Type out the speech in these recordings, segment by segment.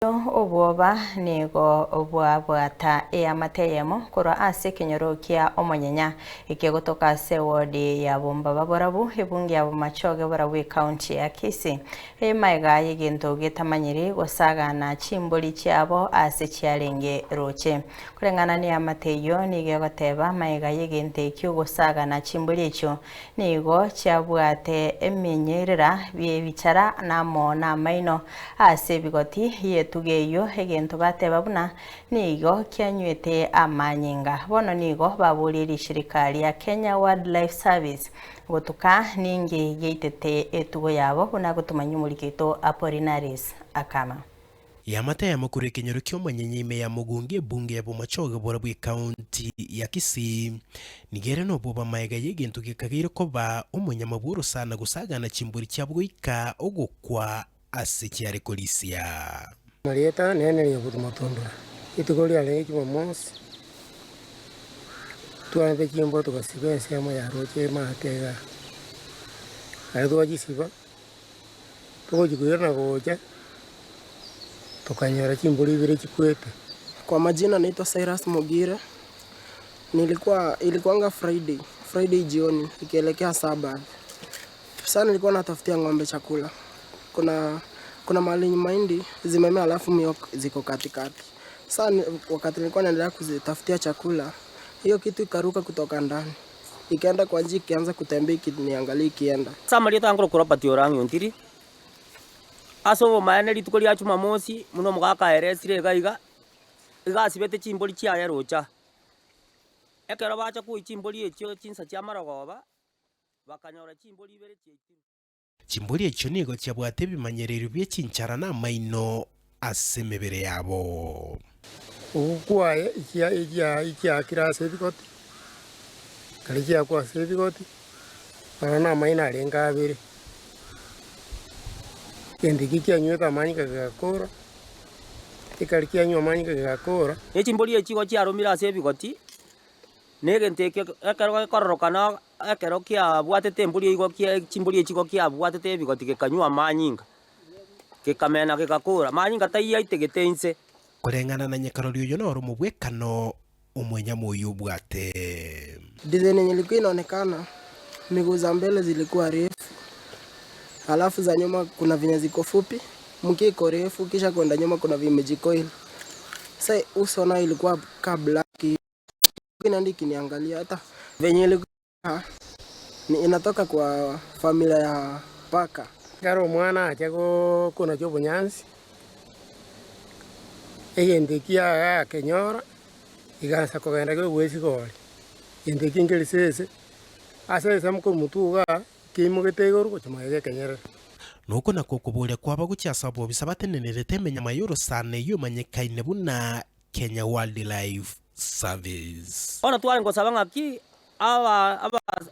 Obwoba nigo obwabwata eyamateyemo kora ase kenyoro kia omonyenya ikigotoka ase wodi ya bomba baborabu ebungi ya machoge borabu county ya Kisii emaiga yegento getamanyiri gosagana chimboli chiabo ase chiarenge roche kurengana ni amateyo nige goteba maiga yegente kyo gosagana chimboli echo nigo chiabwate eminyerera bicara namo na maino ase bigoti tugeyo egento bateba buna nigo kianywete amanyinga bono nigo baburiri shirikali ya Kenya Wildlife Service gotuka ninge geitete etugo yabo buna gutumanya umurikito Apollinaris Akama Yamataya mukure kenyoro ky'omanyenyime ya mugunge bunge ya bumachoge borabu county ya Kisii nigere no boba maiga yegento gekagire ko ba umunyamaburu sana gusagana chimburi cyabwika ogukwa ase cyare kolisia Marieta nene ya butumotondo itugoli ale Jumamosi tuanze chimbo tukasibense ama ya roche matega alikuwa jisiba tukojikuirana gocha tukanyara chimboli vile chikwete. Kwa majina naitwa Cyrus Mogira. Ilikuanga Friday jioni ikielekea saba. Sasa nilikuwa natafutia ng'ombe chakula. Kuna mahali mahindi zimemea alafu mioko ziko katikati. Sasa wakati nilikuwa naendelea kuzitafutia chakula, hiyo kitu ikaruka kutoka ndani. Ikaenda kwa njia ikianza kutembea ikiniangalia ikienda. Sasa mali yangu kuropati orangi ontiri. Aso maana litukoli ya Jumamosi muno mugaka eresire iga sibete chimboli chia ya rocha. Ekero bacha ku chimboli echo chinsa chia maragoba bakanyora chimboli bere chekiru. Chimboli echo nigo cyabwate bimanyerero bye chinchara na maino asemebere yabo. Ukwaye ikia kirase bikoti. Kalikia kwa se bikoti. Ana maina arenga abere. Kendiki kianyweta amanyika gakora ikarikia nywa amanyika gakora chimboli echigo chiarumira ase bigoti negenteke ekero kororokana ekero kia bwatete mbuli igo kia chimboli echigo kia bwatete bigoti gekanywa amanyinga gekamena gegakora amanyinga taiya itegetense kurengana na nyekarori uyo no rumubwekano umwenya moyo bwate design ilikuwa inaonekana miguu za mbele zilikuwa refu. Alafu za nyuma kuna venye ziko fupi, mkia iko refu, kisha kwenda nyuma kuna vimejikoil. Sasa uso nao ilikuwa ka black. Kinandi kiniangalia hata venye ilikuwa inatoka kwa familia ya paka. Garo mwana achako kuna chobo nyansi. Egendekia kenyora igansa kogenda go wesi goli. Yendeki ngelisese. Asa samko mutuga kimugetegoro kuchumage kenyera nuko nako kuburia kwaba gucyasabo bisabatenerete menya mayoro sane yumanyekaine buna Kenya Wildlife Service ona twari ngosaba ngaki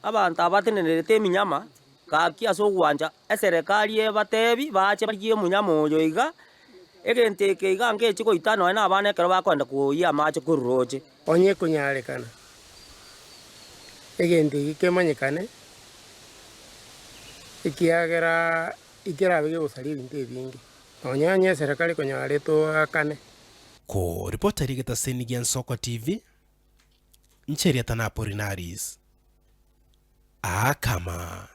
abantu abatenerete eminyama kaki asogwanja eserikali ebatebi bache bagiye munyama oyo iga egenteke iga ngechi goitano na abana ekero bakwenda kuya amache kuroje onye kunyarekana egende ikemanyekane ikira bige gusari ibintu ebingi onyanya serikali konyare to akane ko reporter igeta Senigian Soko TV ncheria tana Apollinaris Akama.